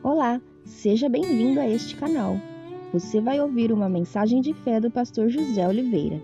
Olá, seja bem-vindo a este canal. Você vai ouvir uma mensagem de fé do pastor José Oliveira.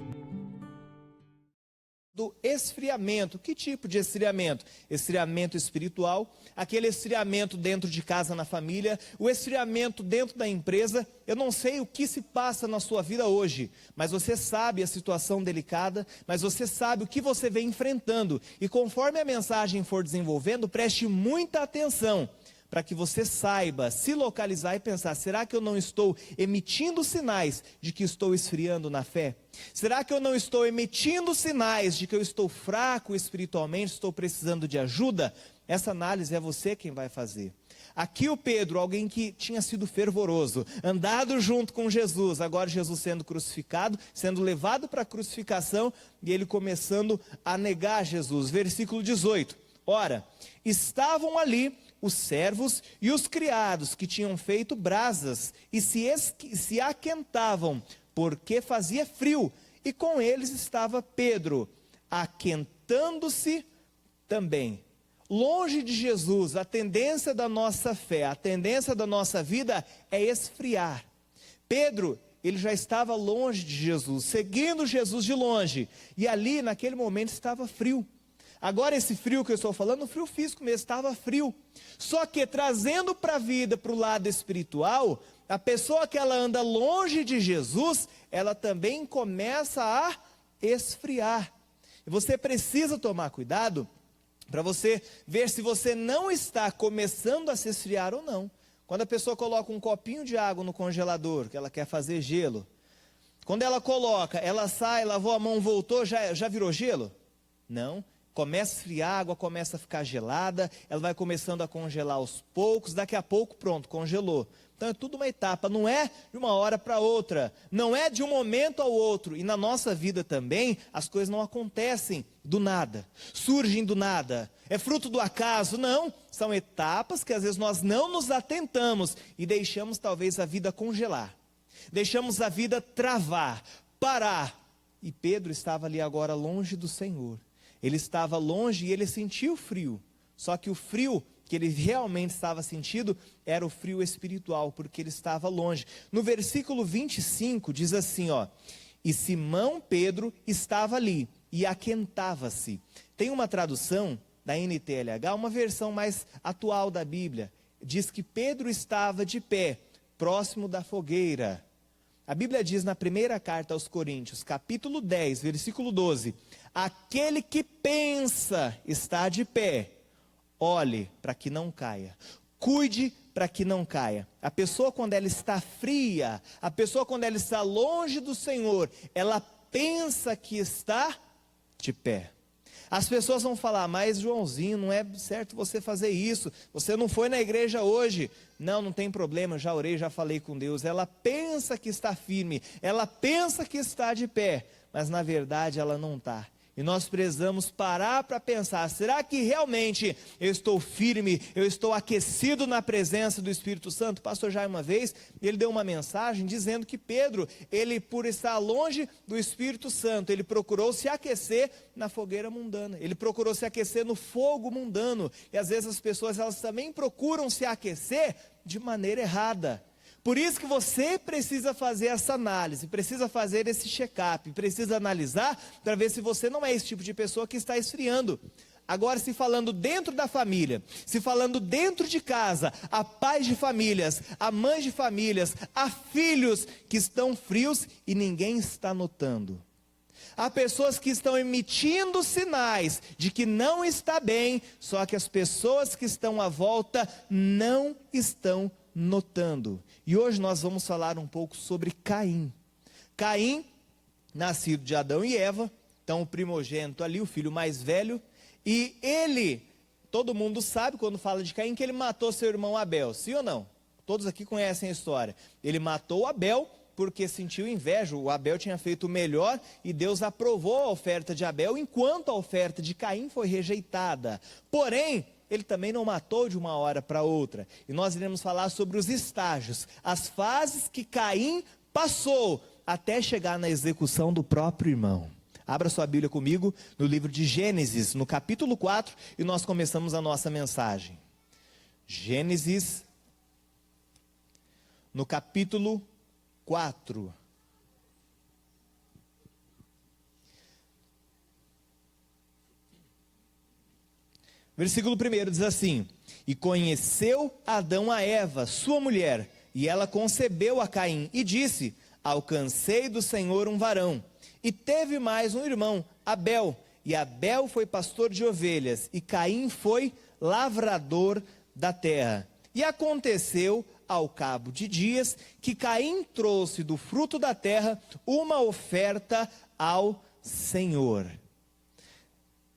Do esfriamento. Que tipo de esfriamento? Esfriamento espiritual, aquele esfriamento dentro de casa, na família, o esfriamento dentro da empresa. Eu não sei o que se passa na sua vida hoje, mas você sabe a situação delicada, mas você sabe o que você vem enfrentando. E conforme a mensagem for desenvolvendo, preste muita atenção, para que você saiba se localizar e pensar: será que eu não estou emitindo sinais de que estou esfriando na fé? Será que eu não estou emitindo sinais de que eu estou fraco espiritualmente, estou precisando de ajuda? Essa análise é você quem vai fazer. Aqui o Pedro, alguém que tinha sido fervoroso, andado junto com Jesus, agora Jesus sendo crucificado, sendo levado para a crucificação, e ele começando a negar Jesus. Versículo 18. Ora, estavam ali os servos e os criados que tinham feito brasas e se aquentavam, porque fazia frio, e com eles estava Pedro, aquentando-se também. Longe de Jesus, a tendência da nossa fé, a tendência da nossa vida é esfriar. Pedro, ele já estava longe de Jesus, seguindo Jesus de longe, e ali naquele momento estava frio. Agora esse frio que eu estou falando, o frio físico mesmo, estava frio. Só que trazendo para a vida, para o lado espiritual, a pessoa que ela anda longe de Jesus, ela também começa a esfriar. E você precisa tomar cuidado para você ver se você não está começando a se esfriar ou não. Quando a pessoa coloca um copinho de água no congelador, que ela quer fazer gelo, quando ela coloca, ela sai, lavou a mão, voltou, já virou gelo? Não. Começa a esfriar, a água começa a ficar gelada, ela vai começando a congelar aos poucos, daqui a pouco pronto, congelou. Então é tudo uma etapa, não é de uma hora para outra, não é de um momento ao outro. E na nossa vida também, as coisas não acontecem do nada, surgem do nada, é fruto do acaso, não. São etapas que às vezes nós não nos atentamos e deixamos talvez a vida congelar, deixamos a vida travar, parar. E Pedro estava ali agora longe do Senhor. Ele estava longe e ele sentiu frio. Só que o frio que ele realmente estava sentindo era o frio espiritual, porque ele estava longe. No versículo 25 diz assim, ó: e Simão Pedro estava ali e aquentava-se. Tem uma tradução da NTLH, uma versão mais atual da Bíblia, diz que Pedro estava de pé, próximo da fogueira. A Bíblia diz na primeira carta aos Coríntios, capítulo 10, versículo 12: aquele que pensa estar de pé, olhe para que não caia, cuide para que não caia. A pessoa quando ela está fria, a pessoa quando ela está longe do Senhor, ela pensa que está de pé. As pessoas vão falar: mas Joãozinho, não é certo você fazer isso, você não foi na igreja hoje. Não tem problema, já orei, já falei com Deus. Ela pensa que está firme, ela pensa que está de pé, mas na verdade ela não está. E nós precisamos parar para pensar: será que realmente eu estou firme, eu estou aquecido na presença do Espírito Santo? O pastor Jair uma vez, ele deu uma mensagem dizendo que Pedro, ele por estar longe do Espírito Santo, ele procurou se aquecer na fogueira mundana, ele procurou se aquecer no fogo mundano. E às vezes as pessoas, elas também procuram se aquecer de maneira errada. Por isso que você precisa fazer essa análise, precisa fazer esse check-up, precisa analisar para ver se você não é esse tipo de pessoa que está esfriando. Agora, se falando dentro da família, se falando dentro de casa, há pais de famílias, há mães de famílias, há filhos que estão frios e ninguém está notando. Há pessoas que estão emitindo sinais de que não está bem, só que as pessoas que estão à volta não estão notando. E hoje nós vamos falar um pouco sobre Caim. Caim, nascido de Adão e Eva, então o primogênito ali, o filho mais velho, e ele, todo mundo sabe quando fala de Caim, que ele matou seu irmão Abel, sim ou não? Todos aqui conhecem a história. Ele matou Abel porque sentiu inveja. O Abel tinha feito o melhor e Deus aprovou a oferta de Abel, enquanto a oferta de Caim foi rejeitada. Porém, ele também não matou de uma hora para outra. E nós iremos falar sobre os estágios, as fases que Caim passou até chegar na execução do próprio irmão. Abra sua Bíblia comigo no livro de Gênesis, no capítulo 4, e nós começamos a nossa mensagem. Gênesis no capítulo 4. Versículo 1 diz assim: E conheceu Adão a Eva, sua mulher, e ela concebeu a Caim, e disse: Alcancei do Senhor um varão. E teve mais um irmão, Abel, e Abel foi pastor de ovelhas, e Caim foi lavrador da terra. E aconteceu, ao cabo de dias, que Caim trouxe do fruto da terra uma oferta ao Senhor.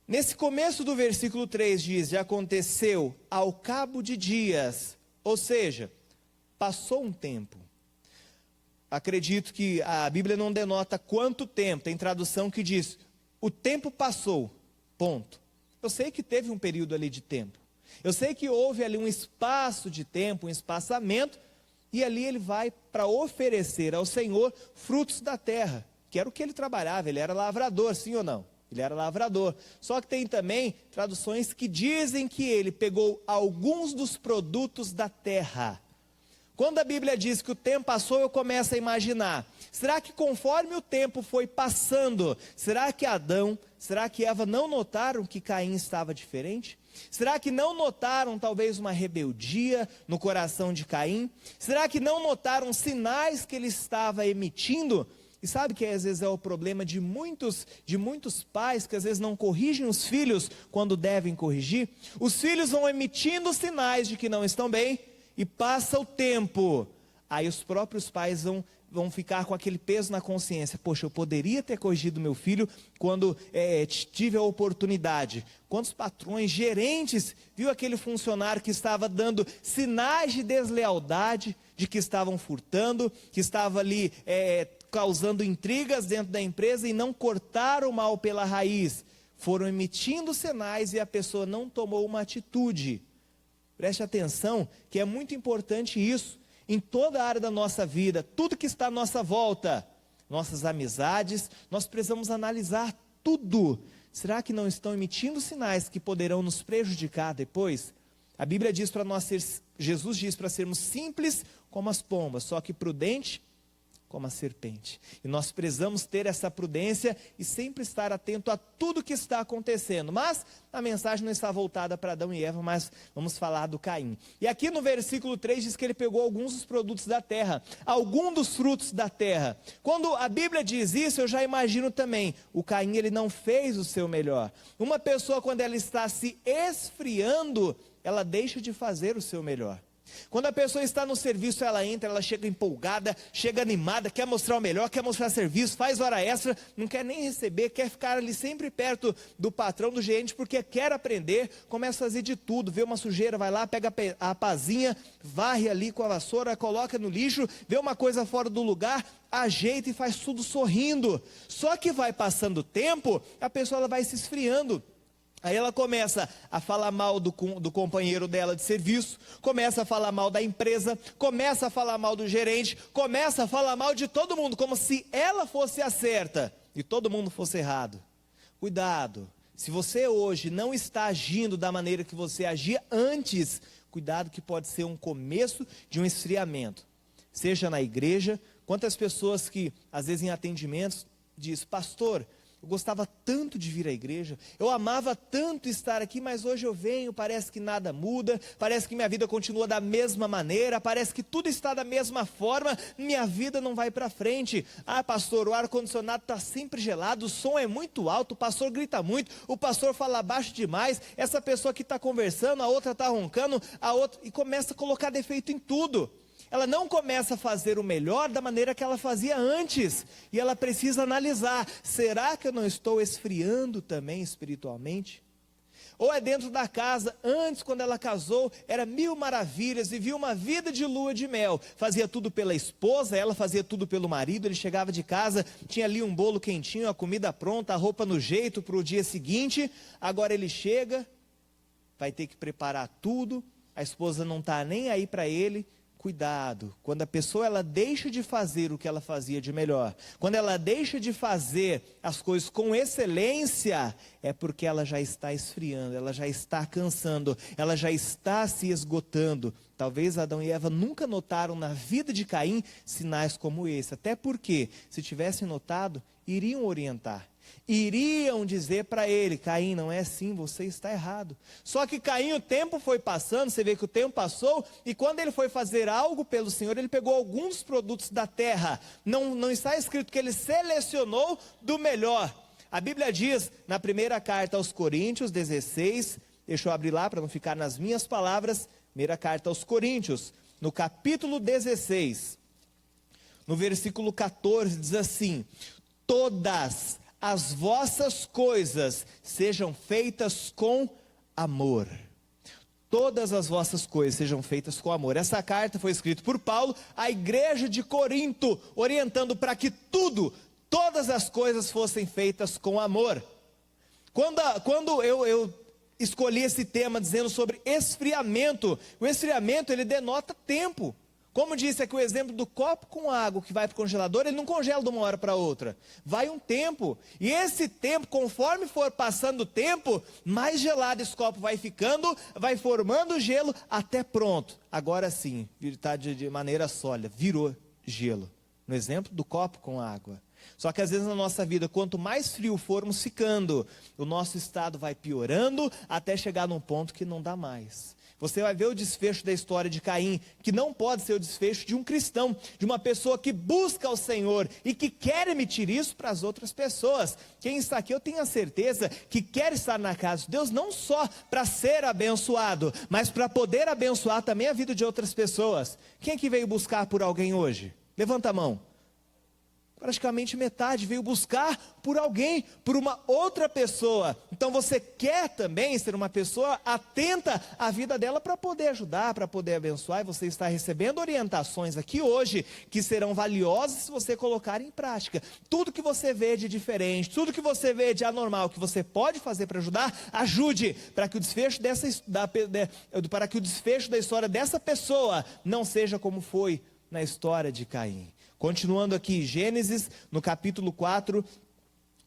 Nesse começo do versículo 3 diz: e aconteceu ao cabo de dias, ou seja, passou um tempo. Acredito que a Bíblia não denota quanto tempo, tem tradução que diz: o tempo passou, ponto. Eu sei que teve um período ali de tempo, eu sei que houve ali um espaço de tempo, um espaçamento, e ali ele vai para oferecer ao Senhor frutos da terra, que era o que ele trabalhava, ele era lavrador, sim ou não? Ele era lavrador. Só que tem também traduções que dizem que ele pegou alguns dos produtos da terra. Quando a Bíblia diz que o tempo passou, eu começo a imaginar: será que conforme o tempo foi passando, será que Adão, será que Eva não notaram que Caim estava diferente? Será que não notaram talvez uma rebeldia no coração de Caim? Será que não notaram sinais que ele estava emitindo? E sabe que às vezes é o problema de muitos pais que às vezes não corrigem os filhos quando devem corrigir? Os filhos vão emitindo sinais de que não estão bem, e passa o tempo, aí os próprios pais vão ficar com aquele peso na consciência: poxa, eu poderia ter corrigido meu filho quando tive a oportunidade. Quantos patrões, gerentes, viu aquele funcionário que estava dando sinais de deslealdade, de que estavam furtando, que estava ali causando intrigas dentro da empresa, e não cortaram o mal pela raiz, foram emitindo sinais e a pessoa não tomou uma atitude. Preste atenção que é muito importante isso, em toda a área da nossa vida, tudo que está à nossa volta, nossas amizades, nós precisamos analisar tudo. Será que não estão emitindo sinais que poderão nos prejudicar depois? A Bíblia diz para nós Jesus diz para sermos simples como as pombas, só que prudente como a serpente. E nós precisamos ter essa prudência e sempre estar atento a tudo que está acontecendo. Mas a mensagem não está voltada para Adão e Eva, mas vamos falar do Caim. E aqui no versículo 3 diz que ele pegou alguns dos produtos da terra, algum dos frutos da terra. Quando a Bíblia diz isso, eu já imagino também, o Caim ele não fez o seu melhor. Uma pessoa, quando ela está se esfriando, ela deixa de fazer o seu melhor. Quando a pessoa está no serviço, ela entra, ela chega empolgada, chega animada, quer mostrar o melhor, quer mostrar serviço, faz hora extra, não quer nem receber, quer ficar ali sempre perto do patrão, do gerente, porque quer aprender, começa a fazer de tudo, vê uma sujeira, vai lá, pega a pazinha, varre ali com a vassoura, coloca no lixo, vê uma coisa fora do lugar, ajeita e faz tudo sorrindo. Só que vai passando o tempo, a pessoa ela vai se esfriando. Aí ela começa a falar mal do companheiro dela de serviço, começa a falar mal da empresa, começa a falar mal do gerente, começa a falar mal de todo mundo, como se ela fosse a certa e todo mundo fosse errado. Cuidado, se você hoje não está agindo da maneira que você agia antes, cuidado que pode ser um começo de um esfriamento. Seja na igreja, quantas pessoas que às vezes em atendimentos diz: pastor, eu gostava tanto de vir à igreja, eu amava tanto estar aqui, mas hoje eu venho, parece que nada muda, parece que minha vida continua da mesma maneira, parece que tudo está da mesma forma, minha vida não vai para frente. Ah, pastor, o ar-condicionado está sempre gelado, o som é muito alto, o pastor grita muito, o pastor fala baixo demais, essa pessoa que está conversando, a outra está roncando, a outra, e começa a colocar defeito em tudo. Ela não começa a fazer o melhor da maneira que ela fazia antes. E ela precisa analisar: será que eu não estou esfriando também espiritualmente? Ou é dentro da casa, antes quando ela casou, era mil maravilhas, vivia uma vida de lua de mel. Fazia tudo pela esposa, ela fazia tudo pelo marido, ele chegava de casa, tinha ali um bolo quentinho, a comida pronta, a roupa no jeito para o dia seguinte. Agora ele chega, vai ter que preparar tudo, a esposa não está nem aí para ele, Cuidado, quando a pessoa ela deixa de fazer o que ela fazia de melhor, quando ela deixa de fazer as coisas com excelência, é porque ela já está esfriando, ela já está cansando, ela já está se esgotando. Talvez Adão e Eva nunca notaram na vida de Caim sinais como esse, até porque, se tivessem notado, iriam orientar. Iriam dizer para ele: Caim, não é assim, você está errado. Só que Caim, o tempo foi passando, você vê que o tempo passou, e quando ele foi fazer algo pelo Senhor, ele pegou alguns produtos da terra. Não está escrito que ele selecionou do melhor. A Bíblia diz, na primeira carta aos Coríntios 16, deixa eu abrir lá para não ficar nas minhas palavras, primeira carta aos Coríntios, no capítulo 16, no versículo 14, diz assim: todas as vossas coisas sejam feitas com amor. Todas as vossas coisas sejam feitas com amor. Essa carta foi escrita por Paulo à igreja de Corinto, orientando para que todas as coisas fossem feitas com amor. Quando eu escolhi esse tema dizendo sobre esfriamento, o esfriamento ele denota tempo. Como disse aqui o exemplo do copo com água que vai para o congelador, ele não congela de uma hora para outra. Vai um tempo. E esse tempo, conforme for passando o tempo, mais gelado esse copo vai ficando, vai formando gelo até pronto. Agora sim, está de maneira sólida, virou gelo. No exemplo do copo com água. Só que às vezes na nossa vida, quanto mais frio formos ficando, o nosso estado vai piorando até chegar num ponto que não dá mais. Você vai ver o desfecho da história de Caim, que não pode ser o desfecho de um cristão, de uma pessoa que busca o Senhor e que quer emitir isso para as outras pessoas. Quem está aqui, eu tenho a certeza que quer estar na casa de Deus, não só para ser abençoado, mas para poder abençoar também a vida de outras pessoas. Quem é que veio buscar por alguém hoje? Levanta a mão. Praticamente metade veio buscar por alguém, por uma outra pessoa. Então você quer também ser uma pessoa atenta à vida dela para poder ajudar, para poder abençoar. E você está recebendo orientações aqui hoje que serão valiosas se você colocar em prática. Tudo que você vê de diferente, tudo que você vê de anormal, que você pode fazer para ajudar, ajude para que o desfecho para que o desfecho da história dessa pessoa não seja como foi na história de Caim. Continuando aqui, Gênesis, no capítulo 4,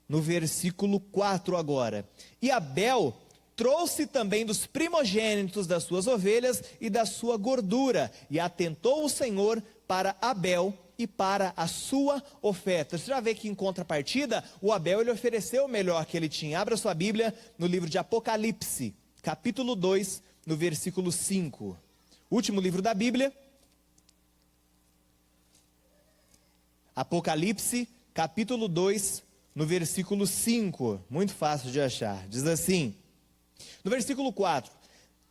no versículo 4 agora. E Abel trouxe também dos primogênitos das suas ovelhas e da sua gordura, e atentou o Senhor para Abel e para a sua oferta. Você já vê que em contrapartida, o Abel ele ofereceu o melhor que ele tinha. Abra sua Bíblia no livro de Apocalipse, capítulo 2, no versículo 5. Último livro da Bíblia. Apocalipse, capítulo 2, no versículo 5, muito fácil de achar, diz assim, no versículo 4,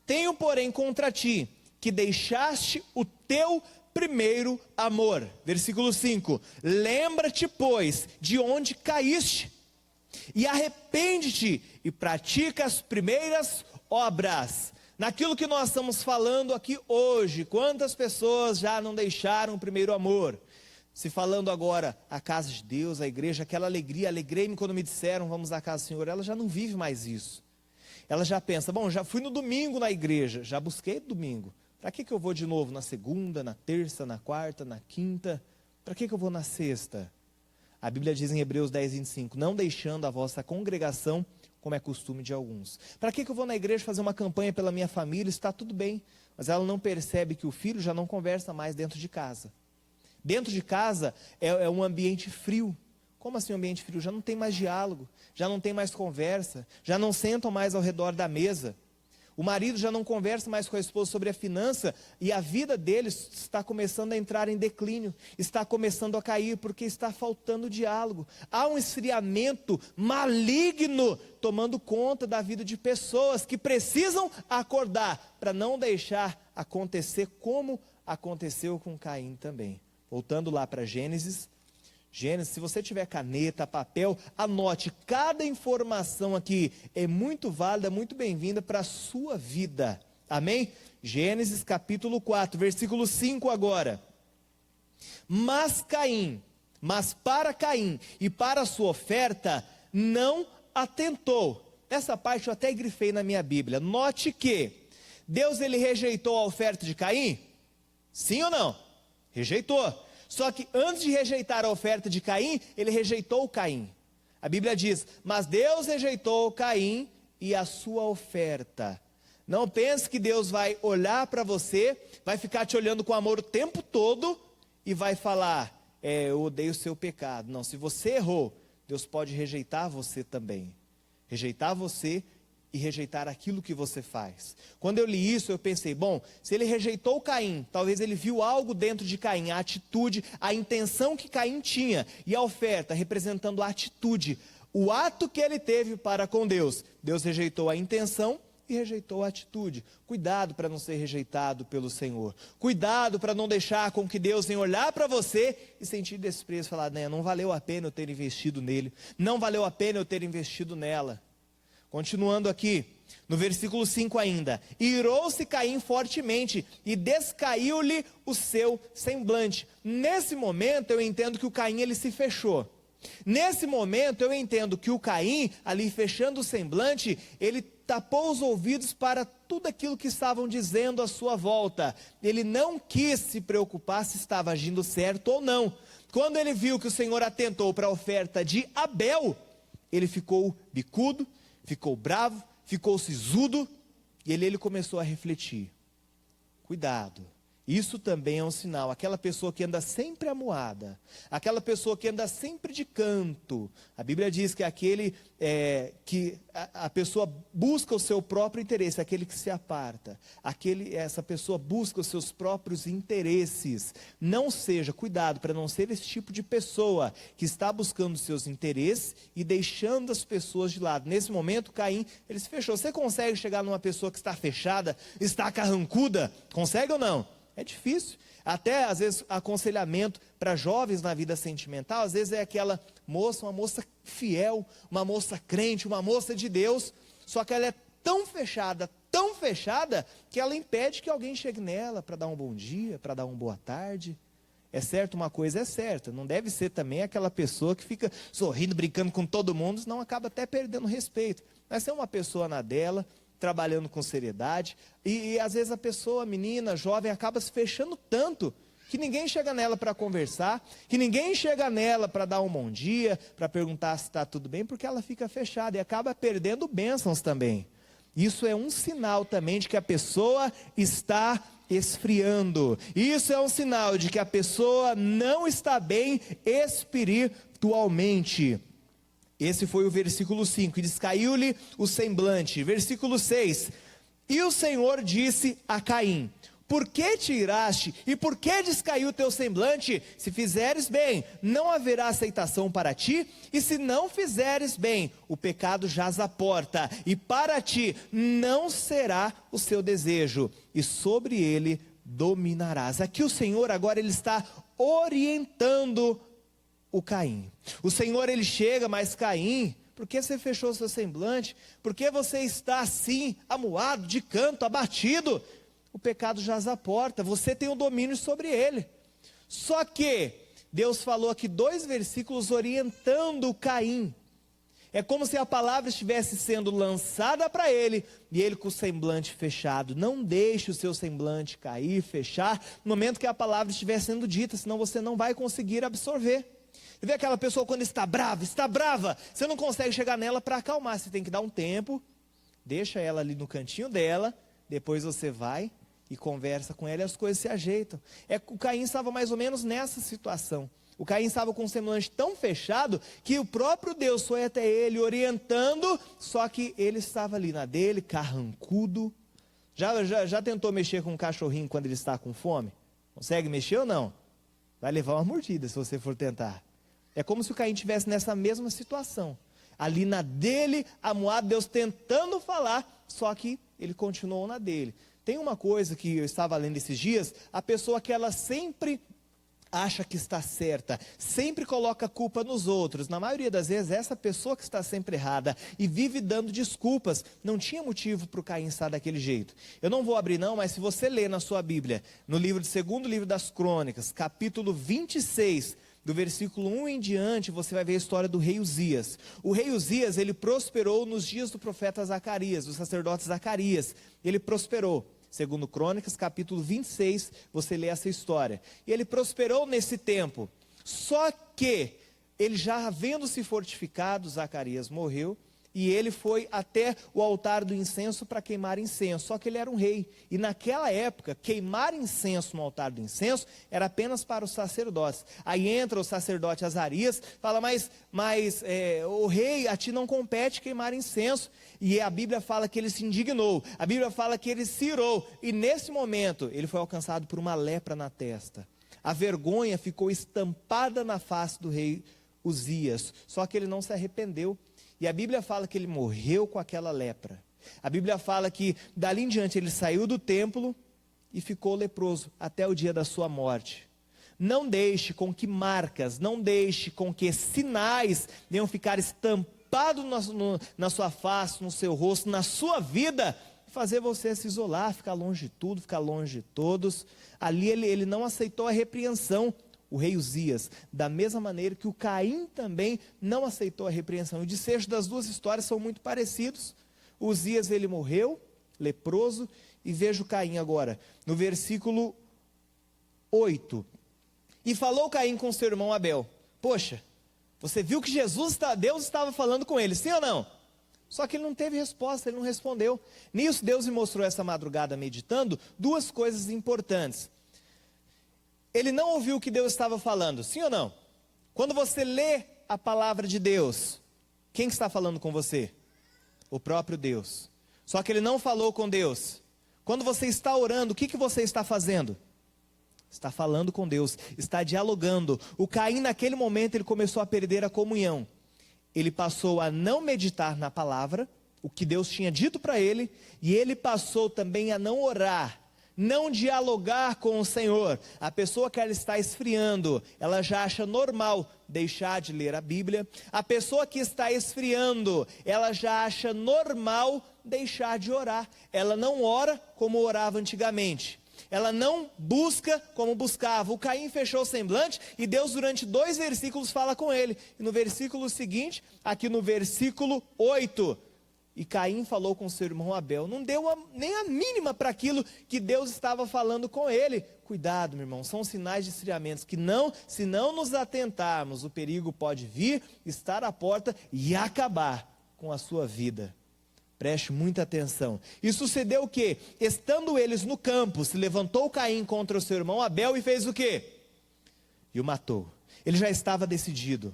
tenho porém contra ti, que deixaste o teu primeiro amor, versículo 5, lembra-te pois, de onde caíste, e arrepende-te, e pratica as primeiras obras. Naquilo que nós estamos falando aqui hoje, quantas pessoas já não deixaram o primeiro amor? Se falando agora, a casa de Deus, a igreja, aquela alegria, alegrei-me quando me disseram, vamos à casa do Senhor, ela já não vive mais isso. Ela já pensa, bom, já fui no domingo na igreja, já busquei domingo, para que eu vou de novo na segunda, na terça, na quarta, na quinta, para que eu vou na sexta? A Bíblia diz em Hebreus 10, 25, não deixando a vossa congregação, como é costume de alguns. Para que eu vou na igreja fazer uma campanha pela minha família, está tudo bem, mas ela não percebe que o filho já não conversa mais dentro de casa. Dentro de casa é um ambiente frio. Como assim um ambiente frio? Já não tem mais diálogo, já não tem mais conversa, já não sentam mais ao redor da mesa. O marido já não conversa mais com a esposa sobre a finança e a vida deles está começando a entrar em declínio, está começando a cair porque está faltando diálogo. Há um esfriamento maligno tomando conta da vida de pessoas que precisam acordar para não deixar acontecer como aconteceu com Caim também. Voltando lá para Gênesis, se você tiver caneta, papel, anote, cada informação aqui é muito válida, muito bem-vinda para a sua vida, amém? Gênesis capítulo 4, versículo 5 agora, mas para Caim e para a sua oferta, não atentou, essa parte eu até grifei na minha Bíblia, note que Deus ele rejeitou a oferta de Caim? Sim ou não? Rejeitou. Só que antes de rejeitar a oferta de Caim, ele rejeitou Caim. A Bíblia diz, mas Deus rejeitou Caim e a sua oferta. Não pense que Deus vai olhar para você, vai ficar te olhando com amor o tempo todo e vai falar, eu odeio o seu pecado. Não, se você errou, Deus pode rejeitar você também. Rejeitar você e rejeitar aquilo que você faz. Quando eu li isso, eu pensei, bom, se ele rejeitou Caim, talvez ele viu algo dentro de Caim, a atitude, a intenção que Caim tinha, e a oferta representando a atitude, o ato que ele teve para com Deus. Deus rejeitou a intenção e rejeitou a atitude. Cuidado para não ser rejeitado pelo Senhor. Cuidado para não deixar com que Deus venha olhar para você e sentir desprezo e falar, não valeu a pena eu ter investido nele, não valeu a pena eu ter investido nela. Continuando aqui, no versículo 5 ainda, irou-se Caim fortemente e descaiu-lhe o seu semblante. Nesse momento eu entendo que o Caim ele se fechou. Nesse momento eu entendo que o Caim, ali fechando o semblante, ele tapou os ouvidos para tudo aquilo que estavam dizendo à sua volta. Ele não quis se preocupar se estava agindo certo ou não. Quando ele viu que o Senhor atentou para a oferta de Abel, ele ficou bicudo, ficou bravo, ficou sisudo, e ele começou a refletir. Cuidado, isso também é um sinal. Aquela pessoa que anda sempre amuada, aquela pessoa que anda sempre de canto, a Bíblia diz que é aquele que a pessoa busca o seu próprio interesse, aquele que se aparta, essa pessoa busca os seus próprios interesses. Não seja, cuidado para não ser esse tipo de pessoa que está buscando os seus interesses e deixando as pessoas de lado. Nesse momento, Caim, ele se fechou. Você consegue chegar numa pessoa que está fechada, está carrancuda? Consegue ou não? É difícil. Até, às vezes, aconselhamento para jovens na vida sentimental, às vezes é aquela moça, uma moça fiel, uma moça crente, uma moça de Deus, só que ela é tão fechada, que ela impede que alguém chegue nela para dar um bom dia, para dar uma boa tarde. É certo, uma coisa é certa, não deve ser também aquela pessoa que fica sorrindo, brincando com todo mundo, senão acaba até perdendo respeito. Mas ser uma pessoa na dela, trabalhando com seriedade, e às vezes a pessoa, menina, jovem, acaba se fechando tanto, que ninguém chega nela para conversar, que ninguém chega nela para dar um bom dia, para perguntar se está tudo bem, porque ela fica fechada e acaba perdendo bênçãos também. Isso é um sinal também de que a pessoa está esfriando. Isso é um sinal de que a pessoa não está bem espiritualmente. Esse foi o versículo 5, e descaiu-lhe o semblante. Versículo 6, e o Senhor disse a Caim, por que te iraste, e por que descaiu o teu semblante? Se fizeres bem, não haverá aceitação para ti, e se não fizeres bem, o pecado jaz à porta, e para ti não será o seu desejo, e sobre ele dominarás. Aqui o Senhor agora ele está orientando o Caim. O Senhor ele chega, mas Caim, por que você fechou seu semblante? Por que você está assim, amuado, de canto, abatido? O pecado jaz à porta, você tem o domínio sobre ele. Só que Deus falou aqui 2 versículos orientando Caim. É como se a palavra estivesse sendo lançada para ele, e ele com o semblante fechado. Não deixe o seu semblante cair, fechar, no momento que a palavra estiver sendo dita, senão você não vai conseguir absorver. Você vê aquela pessoa quando está brava, você não consegue chegar nela para acalmar, você tem que dar um tempo, deixa ela ali no cantinho dela, depois você vai e conversa com ela e as coisas se ajeitam. O Caim estava mais ou menos nessa situação. O Caim estava com o semblante tão fechado que o próprio Deus foi até ele orientando, só que ele estava ali na dele, carrancudo. Já tentou mexer com um cachorrinho quando ele está com fome? Consegue mexer ou não? Vai levar uma mordida se você for tentar. É como se o Caim estivesse nessa mesma situação. Ali na dele, amuado, Deus tentando falar, só que ele continuou na dele. Tem uma coisa que eu estava lendo esses dias, a pessoa que ela sempre acha que está certa, sempre coloca a culpa nos outros. Na maioria das vezes, essa pessoa que está sempre errada e vive dando desculpas, não tinha motivo para o Caim estar daquele jeito. Eu não vou abrir não, mas se você ler na sua Bíblia, no segundo livro das Crônicas, capítulo 26, do versículo 1 em diante, você vai ver a história do rei Uzias. O rei Uzias, ele prosperou nos dias do profeta Zacarias, do sacerdote Zacarias. Ele prosperou. Segundo Crônicas, capítulo 26, você lê essa história. E ele prosperou nesse tempo. Só que, ele já havendo se fortificado, Zacarias morreu, e ele foi até o altar do incenso para queimar incenso. Só que ele era um rei. E naquela época, queimar incenso no altar do incenso era apenas para os sacerdotes. Aí entra o sacerdote Azarias, fala, mas o rei, a ti não compete queimar incenso. E a Bíblia fala que ele se indignou. A Bíblia fala que ele se irou. E nesse momento, ele foi alcançado por uma lepra na testa. A vergonha ficou estampada na face do rei Uzias. Só que ele não se arrependeu. E a Bíblia fala que ele morreu com aquela lepra. A Bíblia fala que dali em diante ele saiu do templo e ficou leproso até o dia da sua morte. Não deixe com que marcas, não deixe com que sinais venham ficar estampados na sua face, no seu rosto, na sua vida, fazer você se isolar, ficar longe de tudo, ficar longe de todos. Ali ele não aceitou a repreensão. O rei Uzias, da mesma maneira que o Caim também não aceitou a repreensão. O desfecho das duas histórias são muito parecidos. O Uzias, ele morreu, leproso, e veja o Caim agora, no versículo 8. E falou Caim com seu irmão Abel. Poxa, você viu que Deus estava falando com ele, sim ou não? Só que ele não teve resposta, ele não respondeu. Nisso, Deus me mostrou essa madrugada meditando duas coisas importantes. Ele não ouviu o que Deus estava falando, sim ou não? Quando você lê a palavra de Deus, quem está falando com você? O próprio Deus. Só que ele não falou com Deus. Quando você está orando, o que você está fazendo? Está falando com Deus, está dialogando. O Caim naquele momento ele começou a perder a comunhão. Ele passou a não meditar na palavra, o que Deus tinha dito para ele, e ele passou também a não orar. Não dialogar com o Senhor. A pessoa que ela está esfriando, ela já acha normal deixar de ler a Bíblia. A pessoa que está esfriando, ela já acha normal deixar de orar. Ela não ora como orava antigamente. Ela não busca como buscava. O Caim fechou o semblante e Deus durante 2 versículos fala com ele. E no versículo seguinte, aqui no versículo 8... E Caim falou com seu irmão Abel, não deu nem a mínima para aquilo que Deus estava falando com ele. Cuidado, meu irmão, são sinais de esfriamentos que se não nos atentarmos, o perigo pode vir, estar à porta e acabar com a sua vida. Preste muita atenção. E sucedeu o quê? Estando eles no campo, se levantou Caim contra o seu irmão Abel e fez o quê? E o matou. Ele já estava decidido.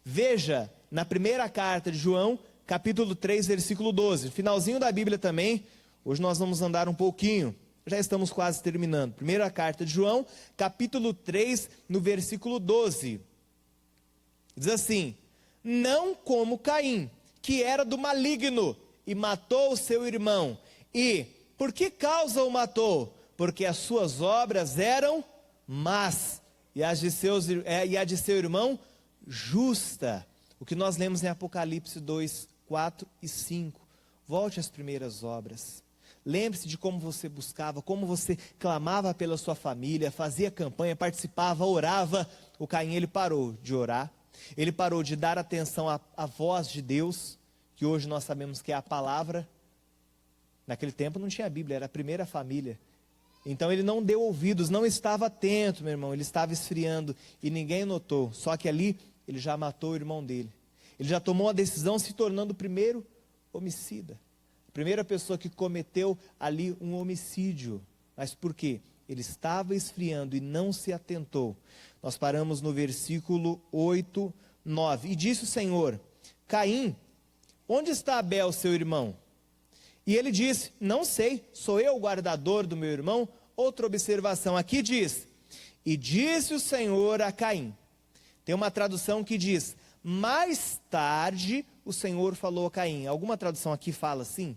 Veja, na primeira carta de João, capítulo 3, versículo 12, finalzinho da Bíblia também, hoje nós vamos andar um pouquinho, já estamos quase terminando. Primeira carta de João, capítulo 3, no versículo 12, diz assim, não como Caim, que era do maligno, e matou o seu irmão, e por que causa o matou? Porque as suas obras eram más, e a de seu irmão justa. O que nós lemos em Apocalipse 2, 4 e 5. Volte às primeiras obras. Lembre-se de como você buscava, como você clamava pela sua família, fazia campanha, participava, orava. O Caim, ele parou de orar. Ele parou de dar atenção à voz de Deus, que hoje nós sabemos que é a palavra. Naquele tempo não tinha a Bíblia, era a primeira família. Então ele não deu ouvidos, não estava atento, meu irmão. Ele estava esfriando e ninguém notou. Só que ali ele já matou o irmão dele. Ele já tomou a decisão se tornando o primeiro homicida. A primeira pessoa que cometeu ali um homicídio. Mas por quê? Ele estava esfriando e não se atentou. Nós paramos no versículo 8, 9. E disse o Senhor, Caim, onde está Abel, seu irmão? E ele disse, não sei, sou eu o guardador do meu irmão? Outra observação aqui diz, e disse o Senhor a Caim. Tem uma tradução que diz, mais tarde o Senhor falou a Caim. Alguma tradução aqui fala assim?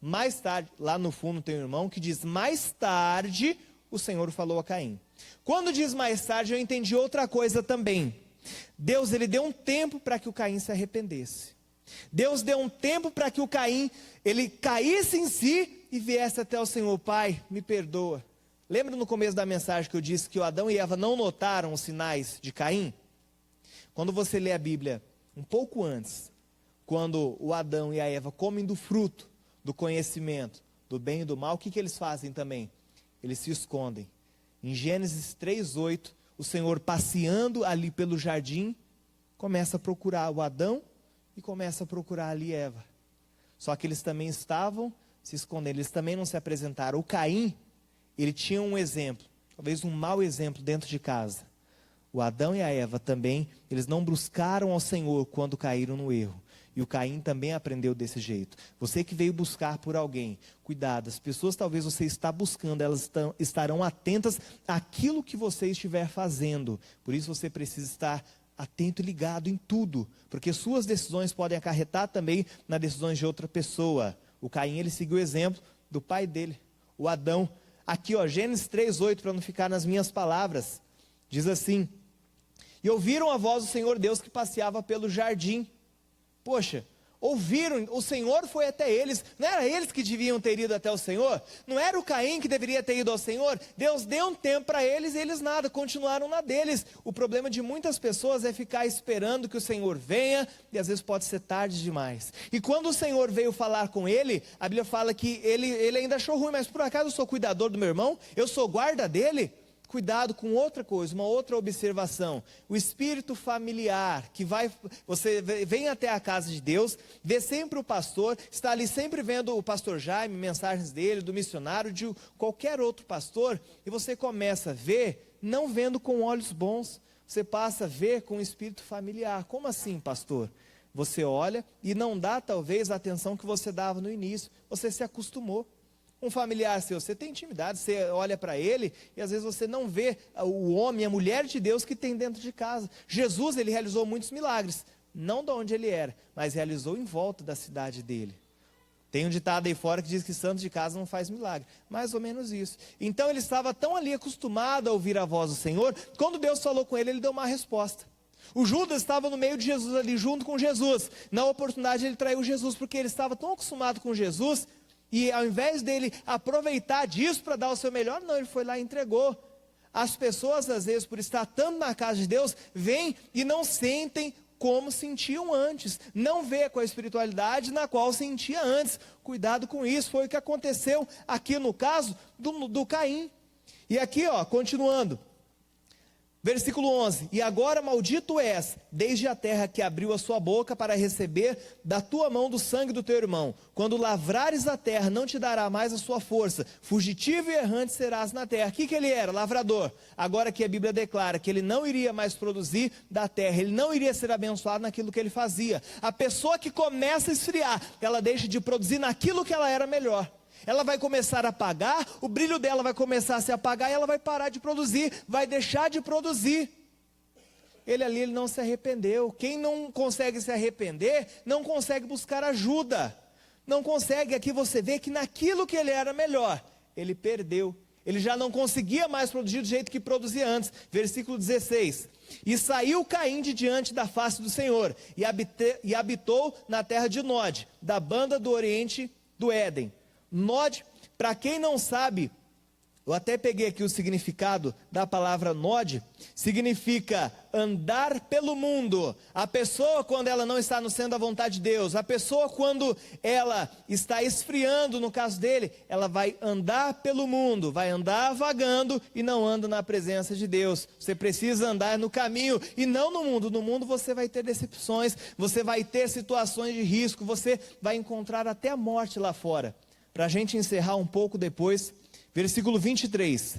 Mais tarde, lá no fundo tem um irmão que diz, mais tarde o Senhor falou a Caim. Quando diz mais tarde, eu entendi outra coisa também. Deus, ele deu um tempo para que o Caim se arrependesse. Deus deu um tempo para que o Caim, ele caísse em si e viesse até o Senhor. Pai, me perdoa. Lembra no começo da mensagem que eu disse que o Adão e Eva não notaram os sinais de Caim? Quando você lê a Bíblia, um pouco antes, quando o Adão e a Eva comem do fruto do conhecimento do bem e do mal, o que eles fazem também? Eles se escondem. Em Gênesis 3:8, o Senhor, passeando ali pelo jardim, começa a procurar o Adão e começa a procurar ali Eva. Só que eles também estavam se escondendo, eles também não se apresentaram. O Caim, ele tinha um exemplo, talvez um mau exemplo dentro de casa. O Adão e a Eva também, eles não buscaram ao Senhor quando caíram no erro. E o Caim também aprendeu desse jeito. Você que veio buscar por alguém, cuidado, as pessoas talvez você está buscando, elas estarão atentas àquilo que você estiver fazendo. Por isso você precisa estar atento e ligado em tudo, porque suas decisões podem acarretar também nas decisões de outra pessoa. O Caim, ele seguiu o exemplo do pai dele, o Adão. Aqui, ó, Gênesis 3:8, para não ficar nas minhas palavras, diz assim: e ouviram a voz do Senhor Deus que passeava pelo jardim. Poxa, ouviram, o Senhor foi até eles, não era eles que deviam ter ido até o Senhor? Não era o Caim que deveria ter ido ao Senhor? Deus deu um tempo para eles e eles nada, continuaram na deles. O problema de muitas pessoas é ficar esperando que o Senhor venha, e às vezes pode ser tarde demais. E quando o Senhor veio falar com ele, a Bíblia fala que ele ainda achou ruim, mas por acaso eu sou cuidador do meu irmão? Eu sou guarda dele? Cuidado com outra coisa, uma outra observação. O espírito familiar, que você vem até a casa de Deus, vê sempre o pastor, está ali sempre vendo o pastor Jaime, mensagens dele, do missionário, de qualquer outro pastor, e você começa a ver, não vendo com olhos bons, você passa a ver com o espírito familiar. Como assim, pastor? Você olha e não dá talvez a atenção que você dava no início, você se acostumou. Um familiar seu, você tem intimidade, você olha para ele e às vezes você não vê o homem, a mulher de Deus que tem dentro de casa. Jesus, ele realizou muitos milagres, não de onde ele era, mas realizou em volta da cidade dele. Tem um ditado aí fora que diz que santo de casa não faz milagre, mais ou menos isso. Então ele estava tão ali acostumado a ouvir a voz do Senhor, quando Deus falou com ele, ele deu uma resposta. O Judas estava no meio de Jesus ali, junto com Jesus. Na oportunidade ele traiu Jesus, porque ele estava tão acostumado com Jesus, e ao invés dele aproveitar disso para dar o seu melhor, não, ele foi lá e entregou. As pessoas, às vezes, por estar tanto na casa de Deus, vêm e não sentem como sentiam antes. Não vê com a espiritualidade na qual sentia antes. Cuidado com isso, foi o que aconteceu aqui no caso do Caim. E aqui, ó, continuando. Versículo 11, e agora maldito és, desde a terra que abriu a sua boca para receber da tua mão do sangue do teu irmão. Quando lavrares a terra, não te dará mais a sua força. Fugitivo e errante serás na terra. O que ele era? Lavrador. Agora que a Bíblia declara que ele não iria mais produzir da terra, ele não iria ser abençoado naquilo que ele fazia. A pessoa que começa a esfriar, ela deixa de produzir naquilo que ela era melhor. Ela vai começar a apagar, o brilho dela vai começar a se apagar e ela vai parar de produzir, vai deixar de produzir. Ele não se arrependeu. Quem não consegue se arrepender, não consegue buscar ajuda. Não consegue, aqui você vê que naquilo que ele era melhor, ele perdeu. Ele já não conseguia mais produzir do jeito que produzia antes. Versículo 16. E saiu Caim de diante da face do Senhor, e habitou na terra de Nod, da banda do oriente do Éden. Nod, para quem não sabe, eu até peguei aqui o significado da palavra Nod, significa andar pelo mundo. A pessoa quando ela não está no centro da vontade de Deus, a pessoa quando ela está esfriando, no caso dele, ela vai andar pelo mundo, vai andar vagando e não anda na presença de Deus. Você precisa andar no caminho e não no mundo. No mundo você vai ter decepções, você vai ter situações de risco, você vai encontrar até a morte lá fora. Para a gente encerrar um pouco depois, versículo 23.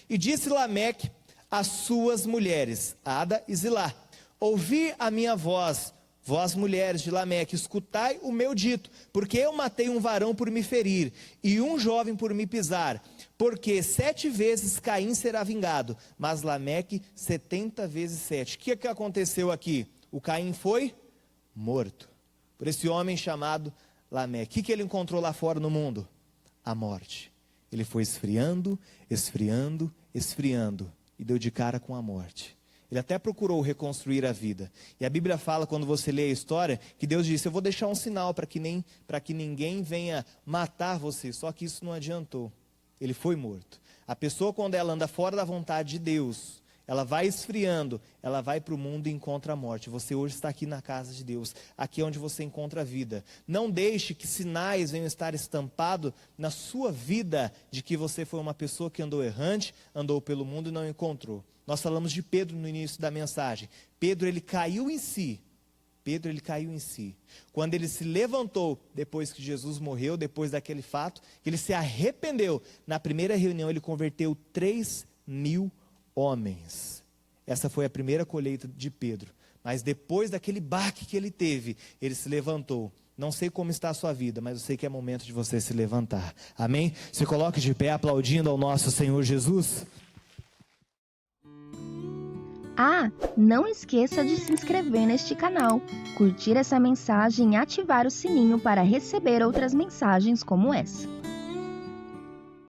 E disse Lameque às suas mulheres, Ada e Zilá: ouvi a minha voz, vós mulheres de Lameque, escutai o meu dito, porque eu matei um varão por me ferir, e um jovem por me pisar, porque 7 vezes Caim será vingado, mas Lameque 70 vezes 7. O que aconteceu aqui? O Caim foi morto por esse homem chamado Lameque. O que ele encontrou lá fora no mundo? A morte. Ele foi esfriando, esfriando, esfriando, e deu de cara com a morte. Ele até procurou reconstruir a vida. E a Bíblia fala, quando você lê a história, que Deus disse: eu vou deixar um sinal para que ninguém venha matar você. Só que isso não adiantou. Ele foi morto. A pessoa, quando ela anda fora da vontade de Deus, ela vai esfriando, ela vai para o mundo e encontra a morte. Você hoje está aqui na casa de Deus, aqui é onde você encontra a vida. Não deixe que sinais venham estar estampados na sua vida de que você foi uma pessoa que andou errante, andou pelo mundo e não encontrou. Nós falamos de Pedro no início da mensagem. Pedro, ele caiu em si. Quando ele se levantou, depois que Jesus morreu, depois daquele fato, ele se arrependeu. Na primeira reunião, ele converteu 3.000 homens. Essa foi a primeira colheita de Pedro. Mas depois daquele baque que ele teve, ele se levantou. Não sei como está a sua vida, mas eu sei que é momento de você se levantar. Amém? Se coloque de pé aplaudindo ao nosso Senhor Jesus. Ah, não esqueça de se inscrever neste canal, curtir essa mensagem e ativar o sininho para receber outras mensagens como essa.